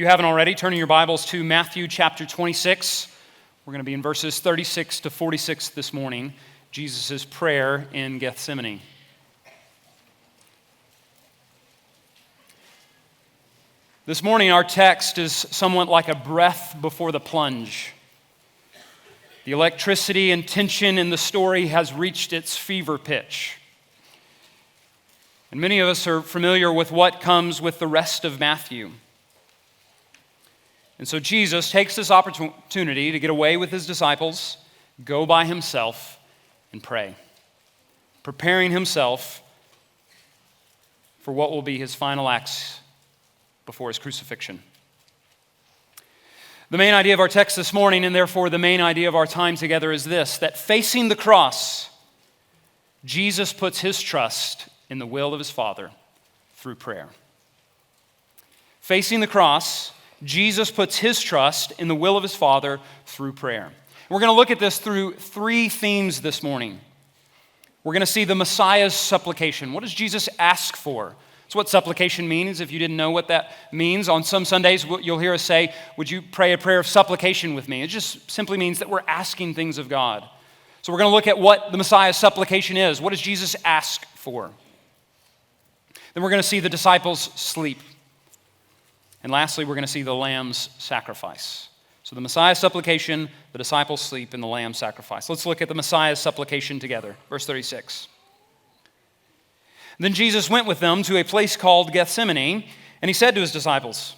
you haven't already, turn in your Bibles to Matthew chapter 26. We're going to be in verses 36 to 46 this morning, Jesus' prayer in Gethsemane. This morning, our text is somewhat like a breath before the plunge. The electricity and tension in the story has reached its fever pitch. And many of us are familiar with what comes with the rest of Matthew. And so Jesus takes this opportunity to get away with his disciples, go by himself, and pray, preparing himself for what will be his final acts before his crucifixion. The main idea of our text this morning, and therefore the main idea of our time together, is this: that facing the cross, Jesus puts his trust in the will of his Father through prayer. Facing the cross, Jesus puts his trust in the will of his Father through prayer. We're going to look at this through three themes this morning. We're going to see the Messiah's supplication. What does Jesus ask for? That's what supplication means. If you didn't know what that means, on some Sundays you'll hear us say, "Would you pray a prayer of supplication with me?" It just simply means that we're asking things of God. So we're going to look at what the Messiah's supplication is. What does Jesus ask for? Then we're going to see the disciples sleep. And lastly, we're going to see the lamb's sacrifice. So the Messiah's supplication, the disciples sleep, and the lamb's sacrifice. Let's look at the Messiah's supplication together. Verse 36. Then Jesus went with them to a place called Gethsemane, and he said to his disciples,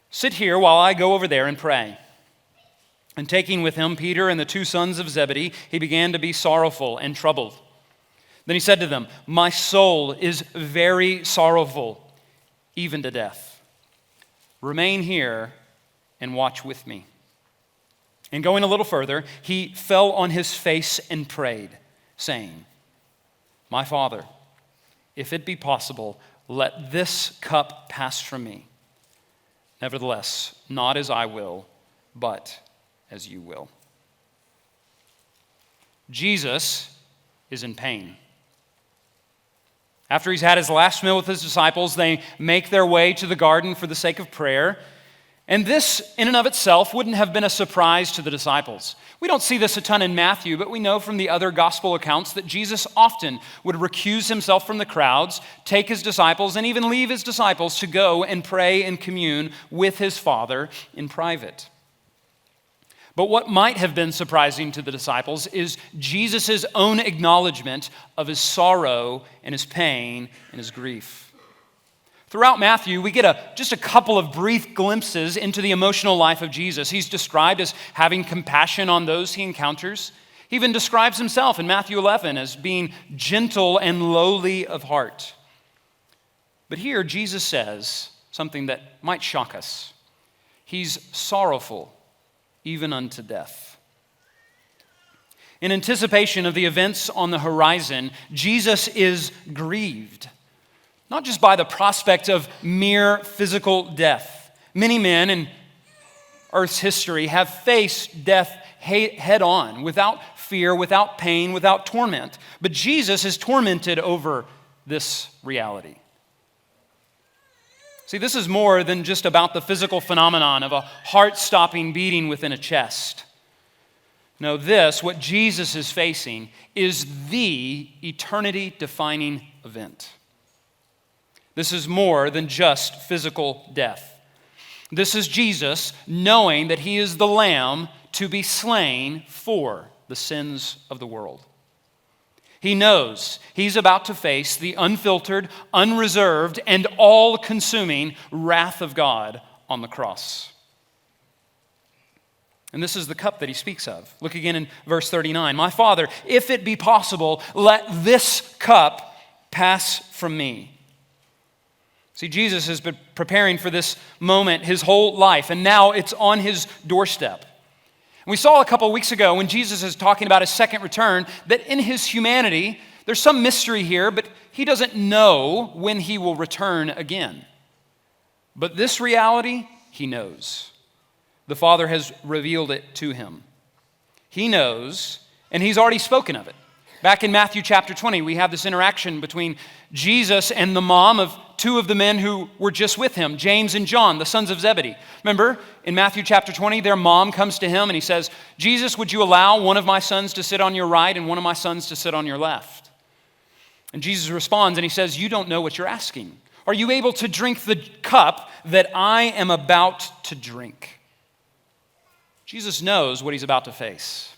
"Sit here while I go over there and pray." And taking with him Peter and the two sons of Zebedee, he began to be sorrowful and troubled. Then he said to them, "My soul is very sorrowful, even to death. Remain here and watch with me." And going a little further, he fell on his face and prayed, saying, "My Father, if it be possible, let this cup pass from me. Nevertheless, not as I will, but as you will." Jesus is in pain. After he's had his last meal with his disciples, they make their way to the garden for the sake of prayer. And this, in and of itself, wouldn't have been a surprise to the disciples. We don't see this a ton in Matthew, but we know from the other gospel accounts that Jesus often would recuse himself from the crowds, take his disciples, and even leave his disciples to go and pray and commune with his Father in private. But what might have been surprising to the disciples is Jesus' own acknowledgement of his sorrow and his pain and his grief. Throughout Matthew, we get just a couple of brief glimpses into the emotional life of Jesus. He's described as having compassion on those he encounters. He even describes himself in Matthew 11 as being gentle and lowly of heart. But here, Jesus says something that might shock us. He's sorrowful, even unto death. In anticipation of the events on the horizon, Jesus is grieved, not just by the prospect of mere physical death. Many men in Earth's history have faced death head on, without fear, without pain, without torment. But Jesus is tormented over this reality. See, this is more than just about the physical phenomenon of a heart-stopping beating within a chest. No, what Jesus is facing, is the eternity-defining event. This is more than just physical death. This is Jesus knowing that he is the Lamb to be slain for the sins of the world. He knows he's about to face the unfiltered, unreserved, and all-consuming wrath of God on the cross. And this is the cup that he speaks of. Look again in verse 39. "My Father, if it be possible, let this cup pass from me." See, Jesus has been preparing for this moment his whole life, and now it's on his doorstep. We saw a couple of weeks ago when Jesus is talking about his second return that in his humanity, there's some mystery here, but he doesn't know when he will return again. But this reality, he knows. The Father has revealed it to him. He knows, and he's already spoken of it. Back in Matthew chapter 20, we have this interaction between Jesus and the mom of two of the men who were just with him, James and John, the sons of Zebedee. Remember, in Matthew chapter 20, their mom comes to him and he says, Jesus, would you allow one of my sons to sit on your right and one of my sons to sit on your left? And Jesus responds and he says, you don't know what you're asking. Are you able to drink the cup that I am about to drink? Jesus knows what he's about to face.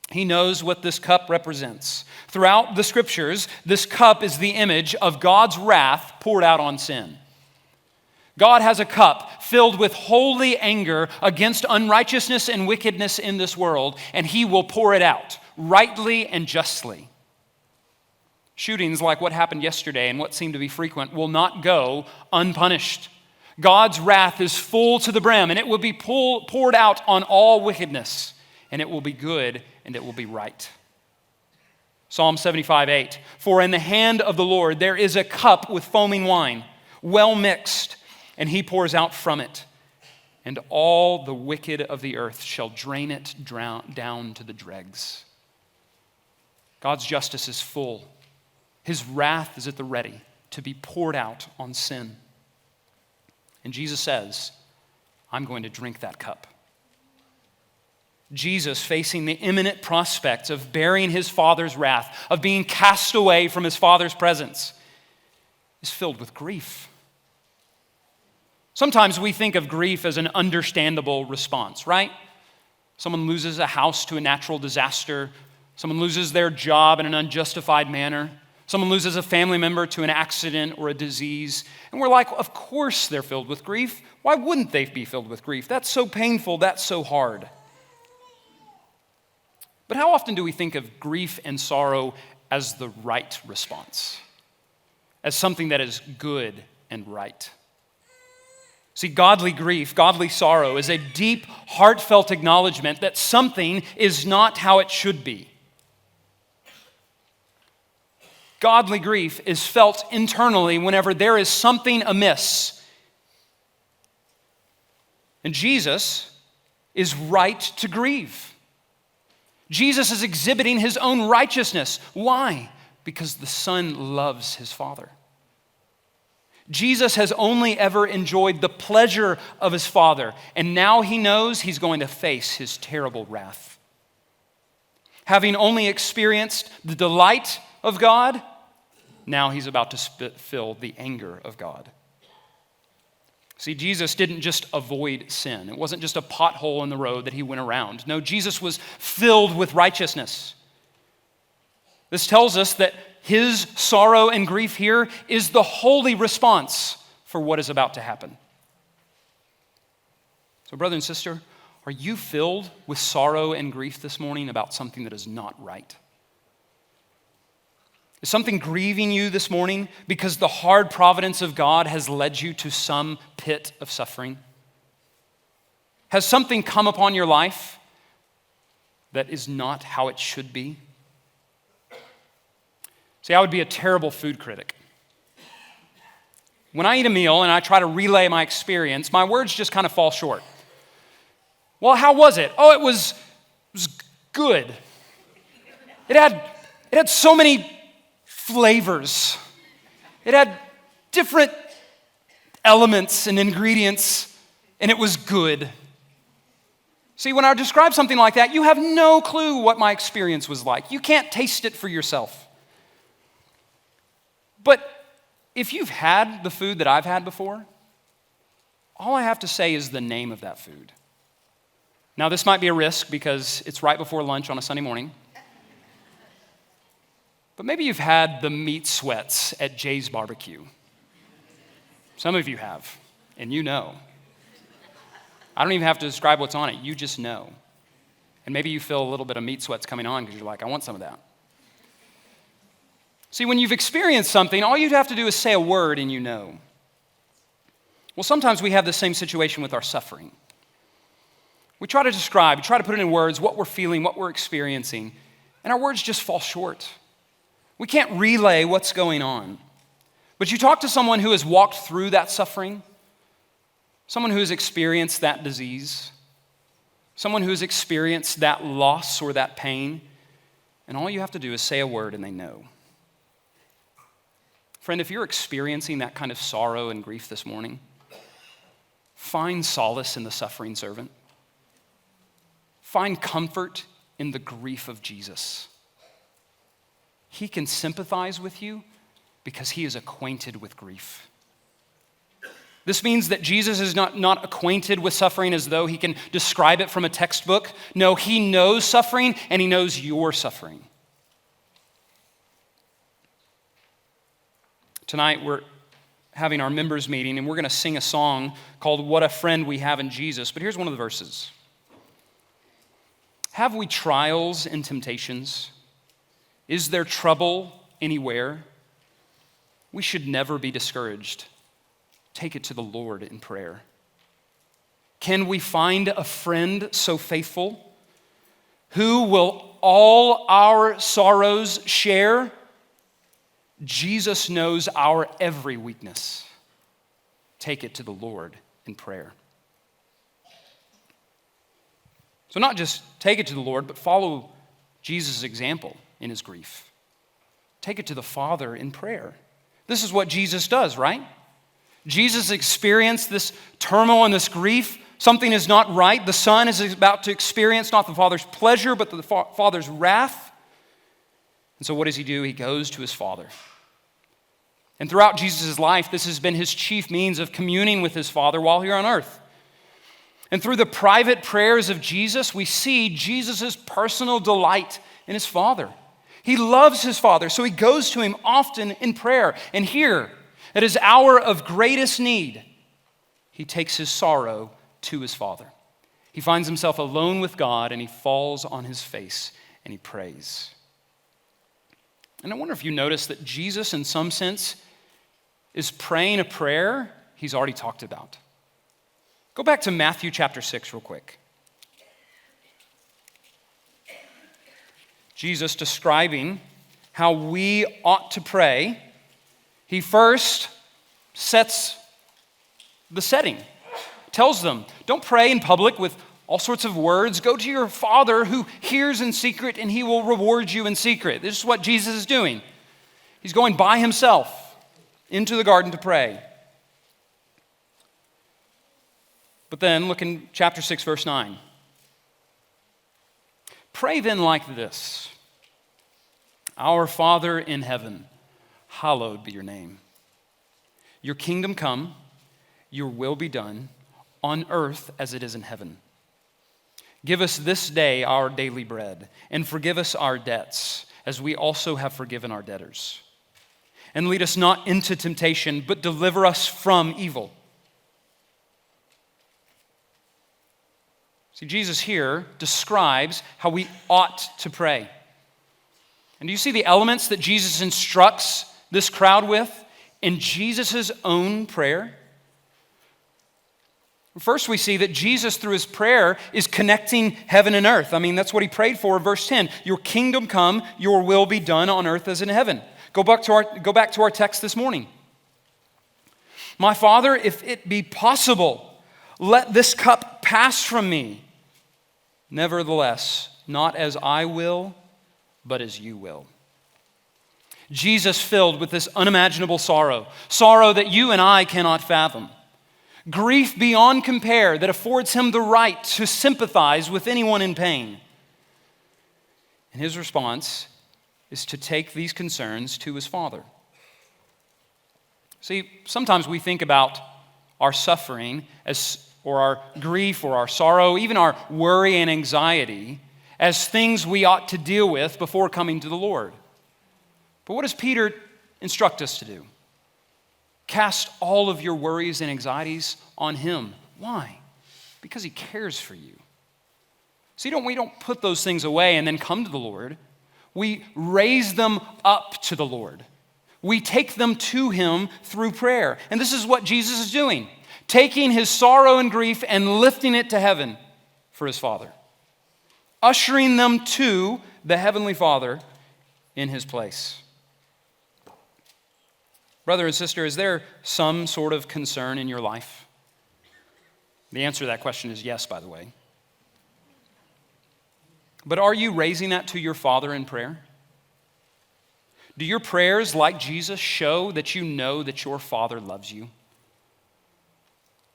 He knows what this cup represents. Throughout the scriptures, this cup is the image of God's wrath poured out on sin. God has a cup filled with holy anger against unrighteousness and wickedness in this world, and he will pour it out rightly and justly. Shootings like what happened yesterday and what seemed to be frequent will not go unpunished. God's wrath is full to the brim, and it will be poured out on all wickedness, and it will be good and it will be right. Psalm 75:8, for in the hand of the Lord there is a cup with foaming wine, well mixed, and he pours out from it, and all the wicked of the earth shall drain it down to the dregs. God's justice is full. His wrath is at the ready to be poured out on sin. And Jesus says, I'm going to drink that cup. Jesus, facing the imminent prospects of bearing his Father's wrath, of being cast away from his Father's presence, is filled with grief. Sometimes we think of grief as an understandable response, right? Someone loses a house to a natural disaster. Someone loses their job in an unjustified manner. Someone loses a family member to an accident or a disease. And we're like, of course they're filled with grief. Why wouldn't they be filled with grief? That's so painful. That's so hard. But how often do we think of grief and sorrow as the right response? As something that is good and right? See, godly grief, godly sorrow is a deep, heartfelt acknowledgement that something is not how it should be. Godly grief is felt internally whenever there is something amiss. And Jesus is right to grieve. Jesus is exhibiting his own righteousness. Why? Because the Son loves his Father. Jesus has only ever enjoyed the pleasure of his Father, and now he knows he's going to face his terrible wrath. Having only experienced the delight of God, now he's about to feel the anger of God. See, Jesus didn't just avoid sin. It wasn't just a pothole in the road that he went around. No, Jesus was filled with righteousness. This tells us that his sorrow and grief here is the holy response for what is about to happen. So, brother and sister, are you filled with sorrow and grief this morning about something that is not right? Is something grieving you this morning because the hard providence of God has led you to some pit of suffering? Has something come upon your life that is not how it should be? See, I would be a terrible food critic. When I eat a meal and I try to relay my experience, my words just kind of fall short. Well, how was it? Oh, it was good. It had so many flavors. It had different elements and ingredients, and it was good. See, when I describe something like that, you have no clue what my experience was like. You can't taste it for yourself. But if you've had the food that I've had before, all I have to say is the name of that food. Now, this might be a risk because it's right before lunch on a Sunday morning. But maybe you've had the meat sweats at Jay's Barbecue. Some of you have, and you know. I don't even have to describe what's on it. You just know. And maybe you feel a little bit of meat sweats coming on because you're like, I want some of that. See, when you've experienced something, all you have to do is say a word and you know. Well, sometimes we have the same situation with our suffering. We try to describe, we try to put it in words, what we're feeling, what we're experiencing, and our words just fall short. We can't relay what's going on. But you talk to someone who has walked through that suffering, someone who has experienced that disease, someone who has experienced that loss or that pain, And all you have to do is say a word and they know. Friend, if you're experiencing that kind of sorrow and grief this morning, find solace in the suffering servant. Find comfort in the grief of Jesus. He can sympathize with you because he is acquainted with grief. This means that Jesus is not acquainted with suffering as though he can describe it from a textbook. No, he knows suffering and he knows your suffering. Tonight we're having our members meeting and we're going to sing a song called What a Friend We Have in Jesus. But here's one of the verses. Have we trials and temptations? Is there trouble anywhere? We should never be discouraged. Take it to the Lord in prayer. Can we find a friend so faithful who will all our sorrows share? Jesus knows our every weakness. Take it to the Lord in prayer. So not just take it to the Lord, but follow Jesus' example in his grief. Take it to the Father in prayer. This is what Jesus does, right? Jesus experienced this turmoil and this grief. Something is not right. The Son is about to experience not the Father's pleasure, but the Father's wrath. And so what does he do? He goes to his Father. And throughout Jesus' life, this has been his chief means of communing with his Father while here on earth. And through the private prayers of Jesus, we see Jesus' personal delight in his Father. He loves his Father, so he goes to him often in prayer. And here, at his hour of greatest need, he takes his sorrow to his Father. He finds himself alone with God, and he falls on his face, and he prays. And I wonder if you notice that Jesus, in some sense, is praying a prayer he's already talked about. Go back to Matthew chapter 6 real quick. Jesus describing how we ought to pray, he first sets the setting. Tells them, don't pray in public with all sorts of words. Go to your Father who hears in secret and he will reward you in secret. This is what Jesus is doing. He's going by himself into the garden to pray. But then look in chapter 6, verse 9. Pray then like this. Our Father in heaven, hallowed be your name. Your kingdom come, your will be done, on earth as it is in heaven. Give us this day our daily bread, and forgive us our debts, as we also have forgiven our debtors. And lead us not into temptation, but deliver us from evil. See, Jesus here describes how we ought to pray. And do you see the elements that Jesus instructs this crowd with in Jesus' own prayer? First, we see that Jesus, through his prayer, is connecting heaven and earth. I mean, that's what he prayed for in verse 10. Your kingdom come, your will be done on earth as in heaven. Go back to our text this morning. My Father, if it be possible, let this cup pass from me. Nevertheless, not as I will, but as you will. Jesus filled with this unimaginable sorrow that you and I cannot fathom. Grief beyond compare that affords him the right to sympathize with anyone in pain. And his response is to take these concerns to his Father. See, sometimes we think about our suffering or our grief or our sorrow, even our worry and anxiety, as things we ought to deal with before coming to the Lord. But what does Peter instruct us to do? Cast all of your worries and anxieties on him. Why? Because he cares for you. See, we don't put those things away and then come to the Lord. We raise them up to the Lord. We take them to him through prayer. And this is what Jesus is doing, taking his sorrow and grief and lifting it to heaven for his Father, ushering them to the Heavenly Father in his place. Brother and sister, is there some sort of concern in your life? The answer to that question is yes, by the way. But are you raising that to your Father in prayer? Do your prayers, like Jesus, show that you know that your Father loves you?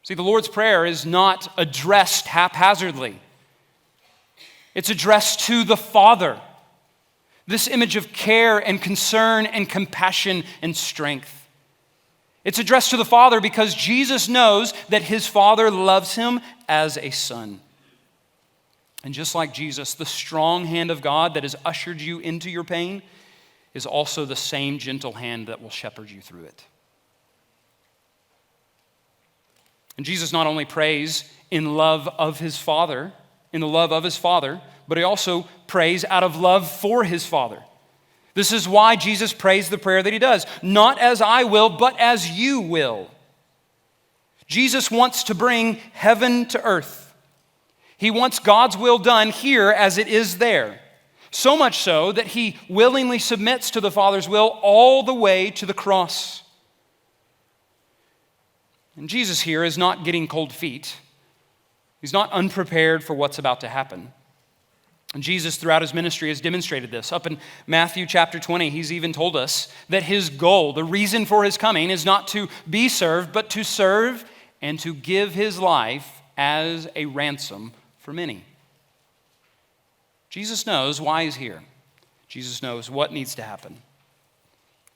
See, the Lord's Prayer is not addressed haphazardly. It's addressed to the Father. This image of care and concern and compassion and strength. It's addressed to the Father because Jesus knows that his Father loves him as a son. And just like Jesus, the strong hand of God that has ushered you into your pain is also the same gentle hand that will shepherd you through it. And Jesus not only prays in love of his Father, in the love of his Father, but he also prays out of love for his Father. This is why Jesus prays the prayer that he does. Not as I will, but as you will. Jesus wants to bring heaven to earth. He wants God's will done here as it is there. So much so that he willingly submits to the Father's will all the way to the cross. And Jesus here is not getting cold feet. He's not unprepared for what's about to happen. And Jesus, throughout his ministry, has demonstrated this. Up in Matthew chapter 20, he's even told us that his goal, the reason for his coming, is not to be served, but to serve and to give his life as a ransom for many. Jesus knows why he's here. Jesus knows what needs to happen.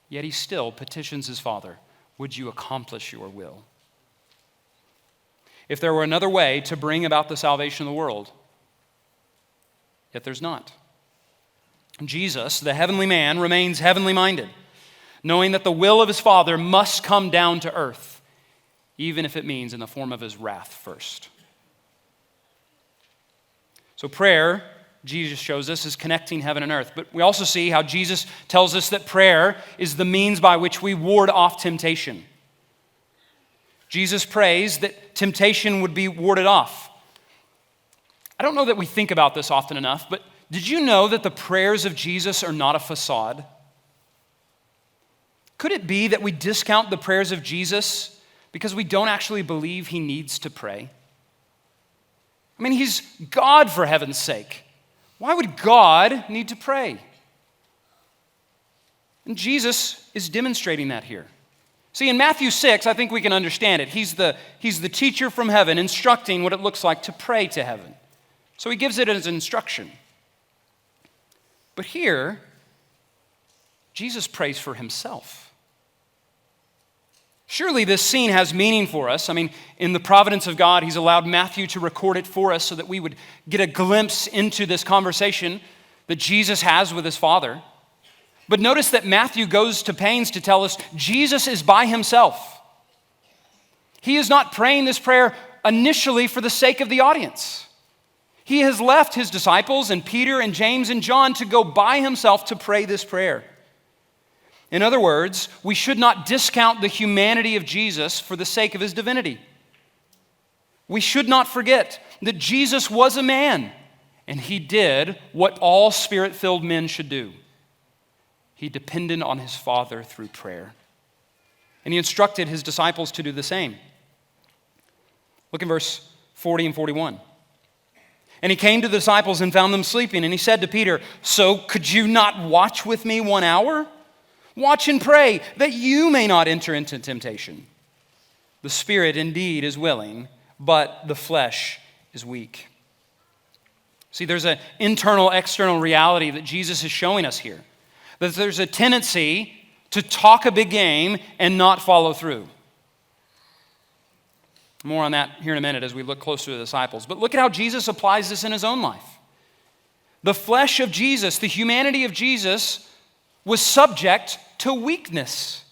Yet he still petitions his Father, would you accomplish your will? If there were another way to bring about the salvation of the world, yet there's not. Jesus, the heavenly man, remains heavenly minded, knowing that the will of his Father must come down to earth, even if it means in the form of his wrath first. So prayer, Jesus shows us, is connecting heaven and earth. But we also see how Jesus tells us that prayer is the means by which we ward off temptation. Jesus prays that temptation would be warded off. I don't know that we think about this often enough, but did you know that the prayers of Jesus are not a facade? Could it be that we discount the prayers of Jesus because we don't actually believe he needs to pray? I mean, he's God, for heaven's sake. Why would God need to pray? And Jesus is demonstrating that here. See, in Matthew 6, I think we can understand it. He's the teacher from heaven instructing what it looks like to pray to heaven. So he gives it as instruction. But here, Jesus prays for himself. Surely this scene has meaning for us. I mean, in the providence of God, he's allowed Matthew to record it for us so that we would get a glimpse into this conversation that Jesus has with his Father. But notice that Matthew goes to pains to tell us Jesus is by himself. He is not praying this prayer initially for the sake of the audience. He has left his disciples and Peter and James and John to go by himself to pray this prayer. In other words, we should not discount the humanity of Jesus for the sake of his divinity. We should not forget that Jesus was a man, and he did what all spirit-filled men should do. He depended on his Father through prayer. And he instructed his disciples to do the same. Look in verse 40 and 41. And he came to the disciples and found them sleeping, and he said to Peter, "So could you not watch with me 1 hour? Watch and pray that you may not enter into temptation. The spirit indeed is willing, but the flesh is weak." See, there's an internal, external reality that Jesus is showing us here. That there's a tendency to talk a big game and not follow through. More on that here in a minute as we look closer to the disciples. But look at how Jesus applies this in his own life. The flesh of Jesus, the humanity of Jesus, was subject to weakness.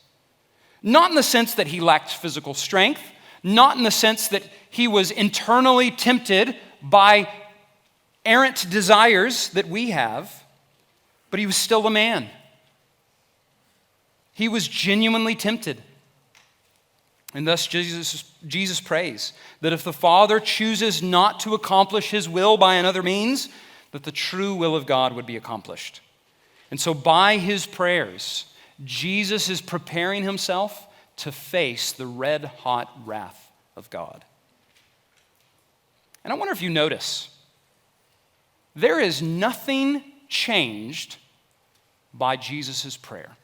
Not in the sense that he lacked physical strength, not in the sense that he was internally tempted by errant desires that we have, but he was still a man. He was genuinely tempted. And thus Jesus prays that if the Father chooses not to accomplish his will by another means, that the true will of God would be accomplished. And so by his prayers, Jesus is preparing himself to face the red-hot wrath of God. And I wonder if you notice there is nothing changed by Jesus' prayer.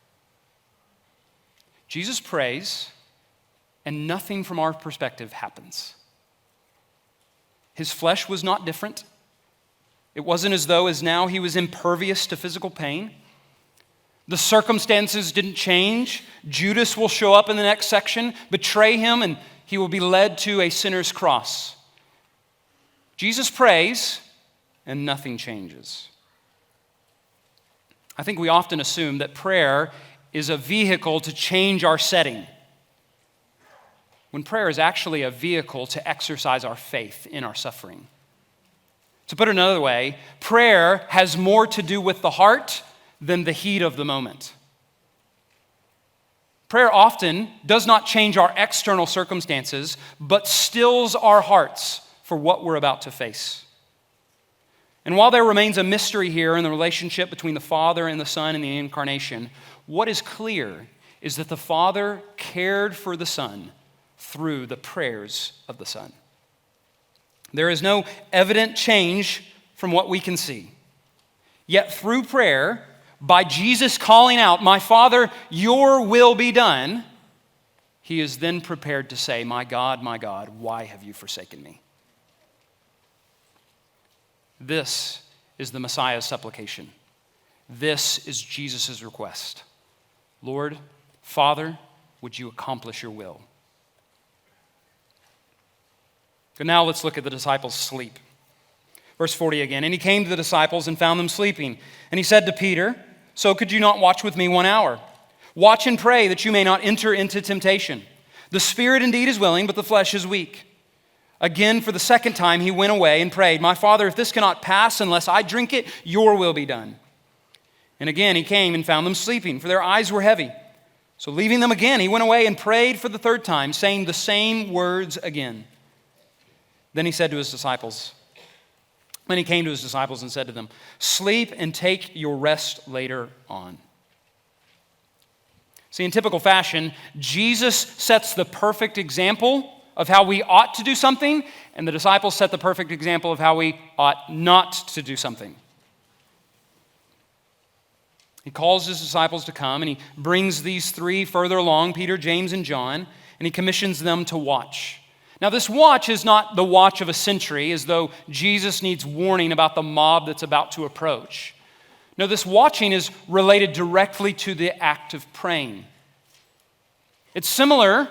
Jesus prays, and nothing from our perspective happens. His flesh was not different. It wasn't as though as now he was impervious to physical pain. The circumstances didn't change. Judas will show up in the next section, betray him, and he will be led to a sinner's cross. Jesus prays, and nothing changes. I think we often assume that prayer is a vehicle to change our setting, when prayer is actually a vehicle to exercise our faith in our suffering. To put it another way, prayer has more to do with the heart than the heat of the moment. Prayer often does not change our external circumstances, but stills our hearts for what we're about to face. And while there remains a mystery here in the relationship between the Father and the Son in the incarnation, what is clear is that the Father cared for the Son through the prayers of the Son. There is no evident change from what we can see. Yet through prayer, by Jesus calling out, "My Father, your will be done," he is then prepared to say, my God, why have you forsaken me?" This is the Messiah's supplication. This is Jesus' request. Lord, Father, would you accomplish your will? But now let's look at the disciples' sleep. Verse 40 again. "And he came to the disciples and found them sleeping. And he said to Peter, 'So could you not watch with me 1 hour? Watch and pray that you may not enter into temptation. The spirit indeed is willing, but the flesh is weak.' Again, for the second time, he went away and prayed, 'My Father, if this cannot pass unless I drink it, your will be done.' And again he came and found them sleeping, for their eyes were heavy. So leaving them again, he went away and prayed for the third time, saying the same words again. Then he said to his disciples, Then he came to his disciples and said to them, 'Sleep and take your rest later on.'" See, in typical fashion, Jesus sets the perfect example of how we ought to do something, and the disciples set the perfect example of how we ought not to do something. He calls his disciples to come, and he brings these three further along, Peter, James, and John, and he commissions them to watch. Now, this watch is not the watch of a sentry, as though Jesus needs warning about the mob that's about to approach. No, this watching is related directly to the act of praying. It's similar,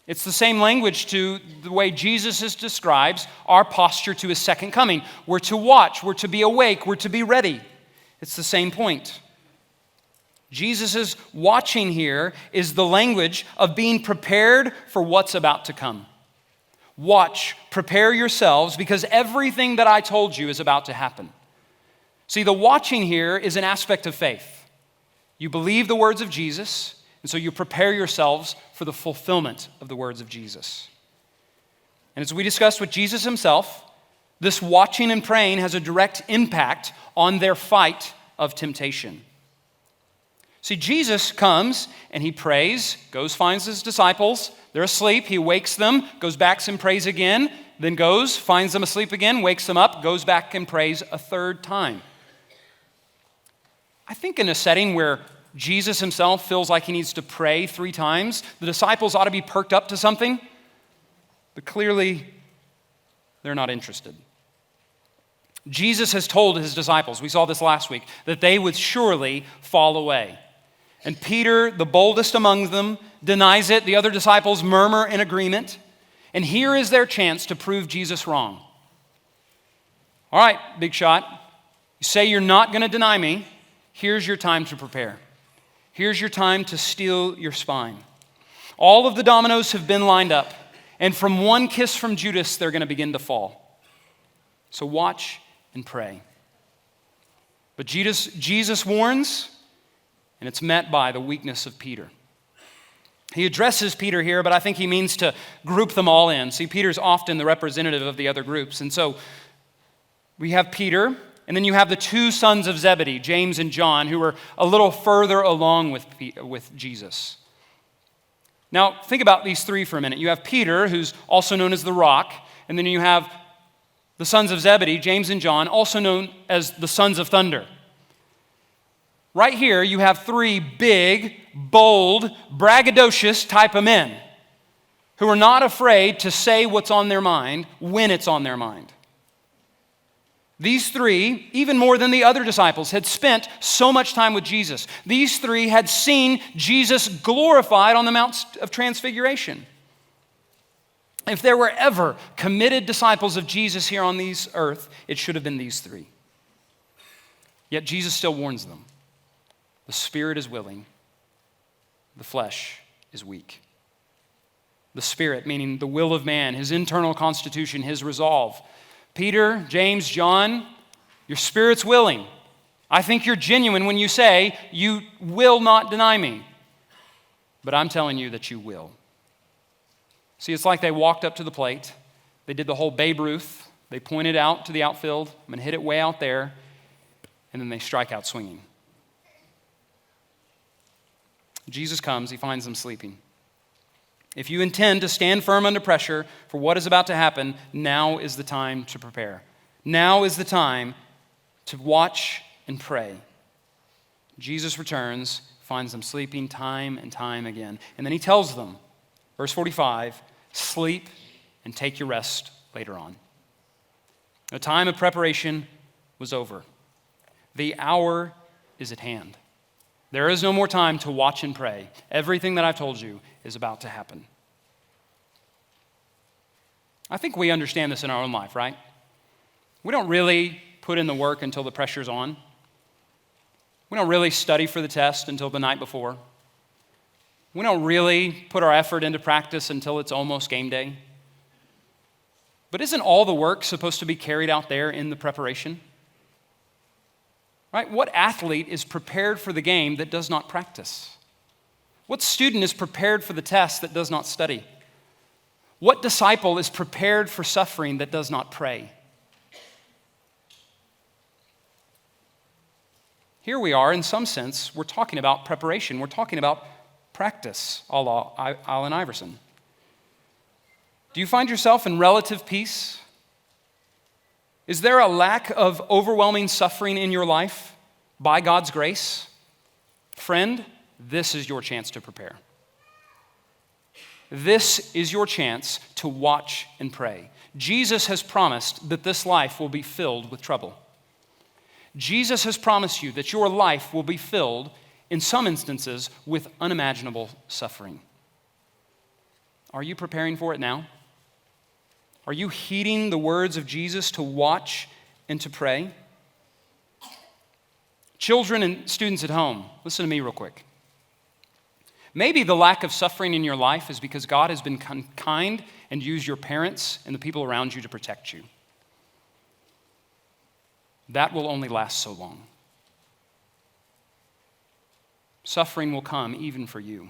it's the same language to the way Jesus describes our posture to his second coming. We're to watch, we're to be awake, we're to be ready. It's the same point. Jesus' watching here is the language of being prepared for what's about to come. Watch, prepare yourselves, because everything that I told you is about to happen. See, the watching here is an aspect of faith. You believe the words of Jesus, and so you prepare yourselves for the fulfillment of the words of Jesus. And as we discussed with Jesus himself, this watching and praying has a direct impact on their fight of temptation. See, Jesus comes and he prays, goes, finds his disciples. They're asleep. He wakes them, goes back and prays again, then goes, finds them asleep again, wakes them up, goes back and prays a third time. I think in a setting where Jesus himself feels like he needs to pray 3 times, the disciples ought to be perked up to something, but clearly they're not interested. Jesus has told his disciples, we saw this last week, that they would surely fall away. And Peter, the boldest among them, denies it. The other disciples murmur in agreement. And here is their chance to prove Jesus wrong. All right, big shot. You say you're not going to deny me. Here's your time to prepare. Here's your time to steel your spine. All of the dominoes have been lined up. And from one kiss from Judas, they're going to begin to fall. So watch and pray. But Jesus warns, and it's met by the weakness of Peter. He addresses Peter here, but I think he means to group them all in. See, Peter's often the representative of the other groups. And so we have Peter, and then you have the 2 sons of Zebedee, James and John, who are a little further along with Jesus. Now, think about these 3 for a minute. You have Peter, who's also known as the Rock, and then you have the sons of Zebedee, James and John, also known as the sons of thunder. Right here, you have three big, bold, braggadocious type of men who are not afraid to say what's on their mind when it's on their mind. These three, even more than the other disciples, had spent so much time with Jesus. These three had seen Jesus glorified on the Mount of Transfiguration. If there were ever committed disciples of Jesus here on this earth, it should have been these three. Yet Jesus still warns them. The spirit is willing, the flesh is weak. The spirit, meaning the will of man, his internal constitution, his resolve. Peter, James, John, your spirit's willing. I think you're genuine when you say you will not deny me. But I'm telling you that you will. See, it's like they walked up to the plate. They did the whole Babe Ruth. They pointed out to the outfield. I'm going to hit it way out there. And then they strike out swinging. Jesus comes. He finds them sleeping. If you intend to stand firm under pressure for what is about to happen, now is the time to prepare. Now is the time to watch and pray. Jesus returns, finds them sleeping time and time again. And then he tells them, verse 45, sleep and take your rest later on. The time of preparation was over. The hour is at hand. There is no more time to watch and pray. Everything that I've told you is about to happen. I think we understand this in our own life, right? We don't really put in the work until the pressure's on. We don't really study for the test until the night before. We don't really put our effort into practice until it's almost game day. But isn't all the work supposed to be carried out there in the preparation? Right? What athlete is prepared for the game that does not practice? What student is prepared for the test that does not study? What disciple is prepared for suffering that does not pray? Here we are, in some sense, we're talking about preparation. We're talking about practice, a la Allen Iverson. Do you find yourself in relative peace? Is there a lack of overwhelming suffering in your life by God's grace? Friend, this is your chance to prepare. This is your chance to watch and pray. Jesus has promised that this life will be filled with trouble. Jesus has promised you that your life will be filled, in some instances, with unimaginable suffering. Are you preparing for it now? Are you heeding the words of Jesus to watch and to pray? Children and students at home, listen to me real quick. Maybe the lack of suffering in your life is because God has been kind and used your parents and the people around you to protect you. That will only last so long. Suffering will come even for you.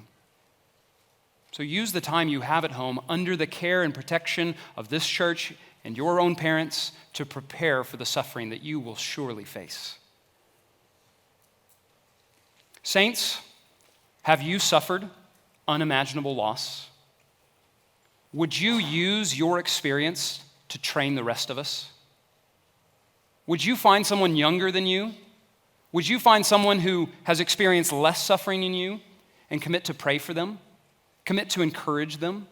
So use the time you have at home under the care and protection of this church and your own parents to prepare for the suffering that you will surely face. Saints, have you suffered unimaginable loss? Would you use your experience to train the rest of us? Would you find someone younger than you? Would you find someone who has experienced less suffering than you and commit to pray for them? Commit to encourage them.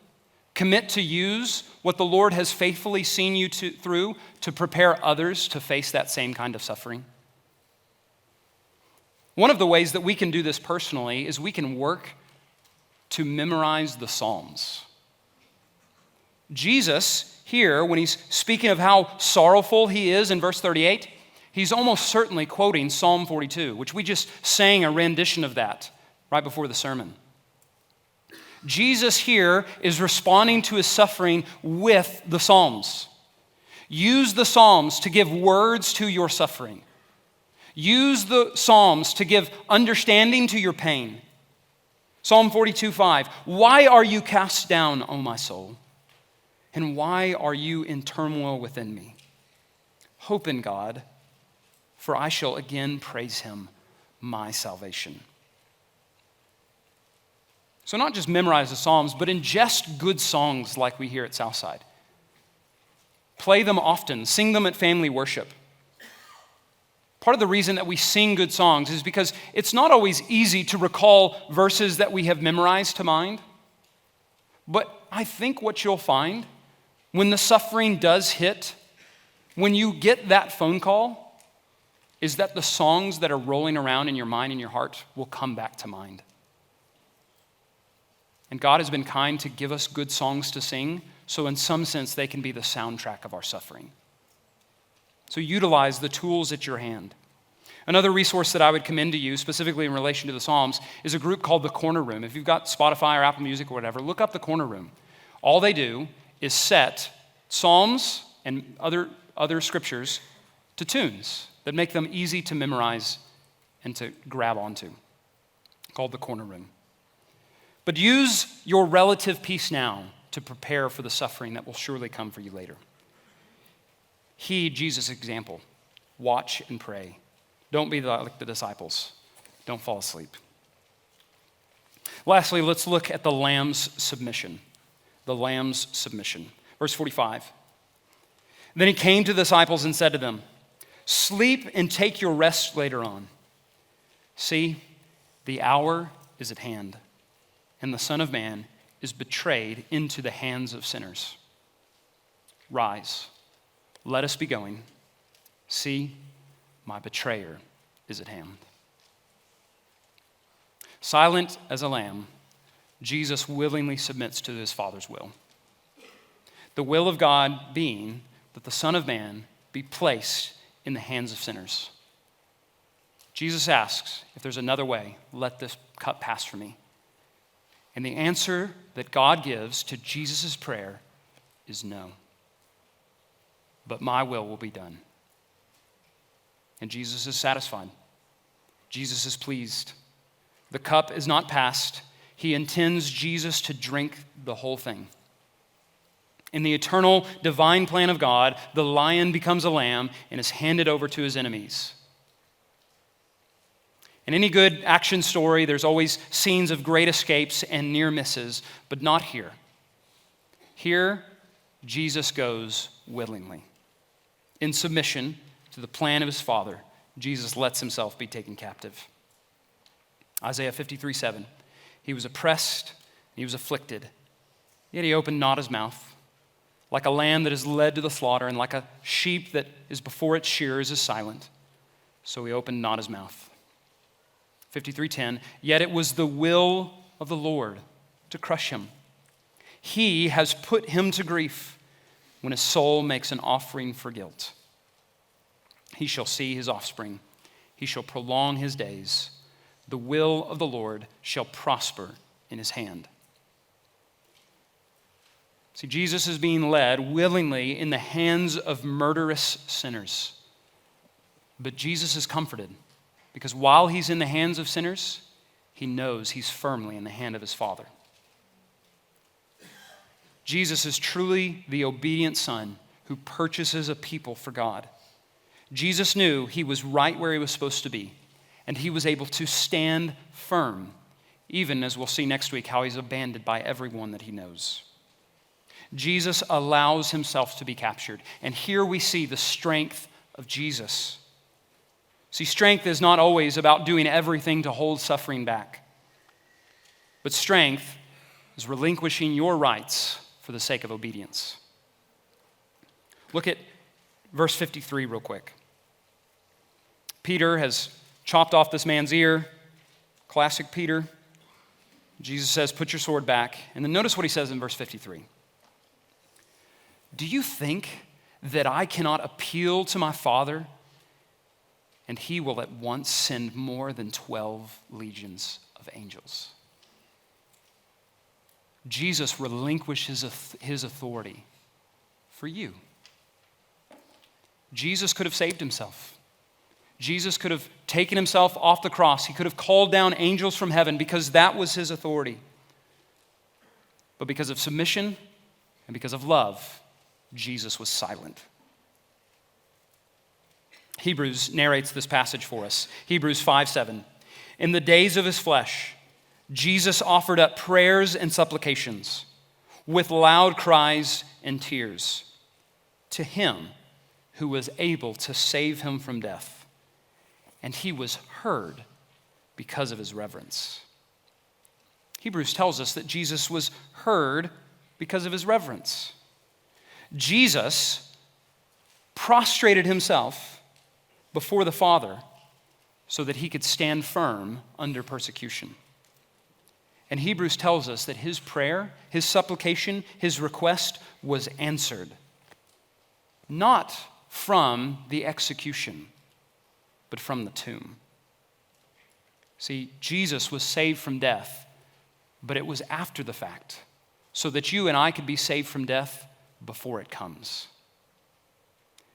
Commit to use what the Lord has faithfully seen you through to prepare others to face that same kind of suffering. One of the ways that we can do this personally is we can work to memorize the Psalms. Jesus, here, when he's speaking of how sorrowful he is in verse 38, he's almost certainly quoting Psalm 42, which we just sang a rendition of that right before the sermon. Jesus here is responding to his suffering with the Psalms. Use the Psalms to give words to your suffering. Use the Psalms to give understanding to your pain. Psalm 42:5. Why are you cast down, O my soul? And why are you in turmoil within me? Hope in God, for I shall again praise him, my salvation. So not just memorize the Psalms, but ingest good songs like we hear at Southside. Play them often. Sing them at family worship. Part of the reason that we sing good songs is because it's not always easy to recall verses that we have memorized to mind. But I think what you'll find when the suffering does hit, when you get that phone call, is that the songs that are rolling around in your mind and your heart will come back to mind. And God has been kind to give us good songs to sing, so in some sense they can be the soundtrack of our suffering. So utilize the tools at your hand. Another resource that I would commend to you, specifically in relation to the Psalms, is a group called the Corner Room. If you've got Spotify or Apple Music or whatever, look up the Corner Room. All they do is set Psalms and other scriptures to tunes that make them easy to memorize and to grab onto, called the Corner Room. But use your relative peace now to prepare for the suffering that will surely come for you later. Heed Jesus' example. Watch and pray. Don't be like the disciples. Don't fall asleep. Lastly, let's look at the Lamb's submission. The Lamb's submission. Verse 45. Then he came to the disciples and said to them, "Sleep and take your rest later on. See, the hour is at hand, and the Son of Man is betrayed into the hands of sinners. Rise, let us be going. See, my betrayer is at hand." Silent as a lamb, Jesus willingly submits to his Father's will. The will of God being that the Son of Man be placed in the hands of sinners. Jesus asks, if there's another way, let this cup pass from me. And the answer that God gives to Jesus' prayer is no. But my will be done. And Jesus is satisfied. Jesus is pleased. The cup is not passed. He intends Jesus to drink the whole thing. In the eternal divine plan of God, the lion becomes a lamb and is handed over to his enemies. In any good action story, there's always scenes of great escapes and near misses, but not here. Here, Jesus goes willingly. In submission to the plan of his Father, Jesus lets himself be taken captive. Isaiah 53:7. He was oppressed, he was afflicted, yet he opened not his mouth. Like a lamb that is led to the slaughter, and like a sheep that is before its shearers is silent, so he opened not his mouth. 53:10. Yet it was the will of the Lord to crush him. He has put him to grief when his soul makes an offering for guilt. He shall see his offspring. He shall prolong his days. The will of the Lord shall prosper in his hand. See, Jesus is being led willingly in the hands of murderous sinners. But Jesus is comforted because while he's in the hands of sinners, he knows he's firmly in the hand of his Father. Jesus is truly the obedient Son who purchases a people for God. Jesus knew he was right where he was supposed to be, and he was able to stand firm, even as we'll see next week how he's abandoned by everyone that he knows. Jesus allows himself to be captured, and here we see the strength of Jesus. See, strength is not always about doing everything to hold suffering back, but strength is relinquishing your rights for the sake of obedience. Look at verse 53 real quick. Peter has chopped off this man's ear. Classic Peter. Jesus says, put your sword back. And then notice what he says in verse 53. Do you think that I cannot appeal to my Father, and he will at once send more than 12 legions of angels? Jesus relinquishes his authority for you. Jesus could have saved himself. Jesus could have taken himself off the cross. He could have called down angels from heaven because that was his authority. But because of submission and because of love, Jesus was silent. Hebrews narrates this passage for us. Hebrews 5:7. In the days of his flesh, Jesus offered up prayers and supplications with loud cries and tears to him who was able to save him from death, and he was heard because of his reverence. Hebrews tells us that Jesus was heard because of his reverence. Jesus prostrated himself before the Father so that he could stand firm under persecution. And Hebrews tells us that his prayer, his supplication, his request was answered, not from the execution, but from the tomb. See, Jesus was saved from death, but it was after the fact, so that you and I could be saved from death before it comes.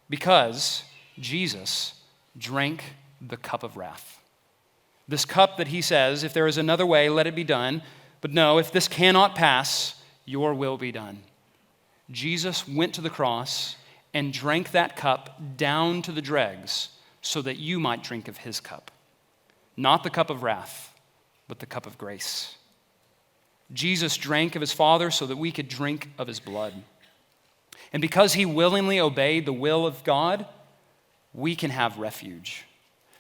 Because Jesus drank the cup of wrath. This cup that he says, if there is another way, let it be done. But no, if this cannot pass, your will be done. Jesus went to the cross and drank that cup down to the dregs so that you might drink of his cup. Not the cup of wrath, but the cup of grace. Jesus drank of his Father so that we could drink of his blood. And because he willingly obeyed the will of God, we can have refuge,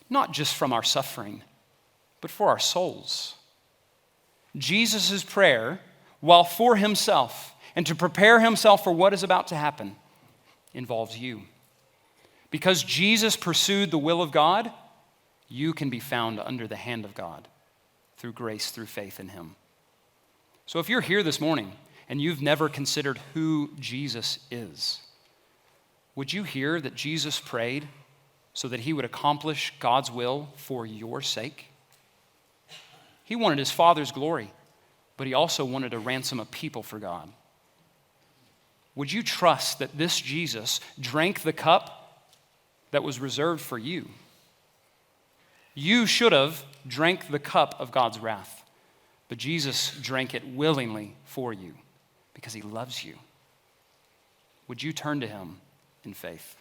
not just from our suffering, but for our souls. Jesus' prayer, while for himself and to prepare himself for what is about to happen, involves you. Because Jesus pursued the will of God, you can be found under the hand of God through grace, through faith in him. So if you're here this morning and you've never considered who Jesus is, would you hear that Jesus prayed so that he would accomplish God's will for your sake? He wanted his Father's glory, but he also wanted to ransom a people for God. Would you trust that this Jesus drank the cup that was reserved for you? You should have drank the cup of God's wrath, but Jesus drank it willingly for you because he loves you. Would you turn to him in faith?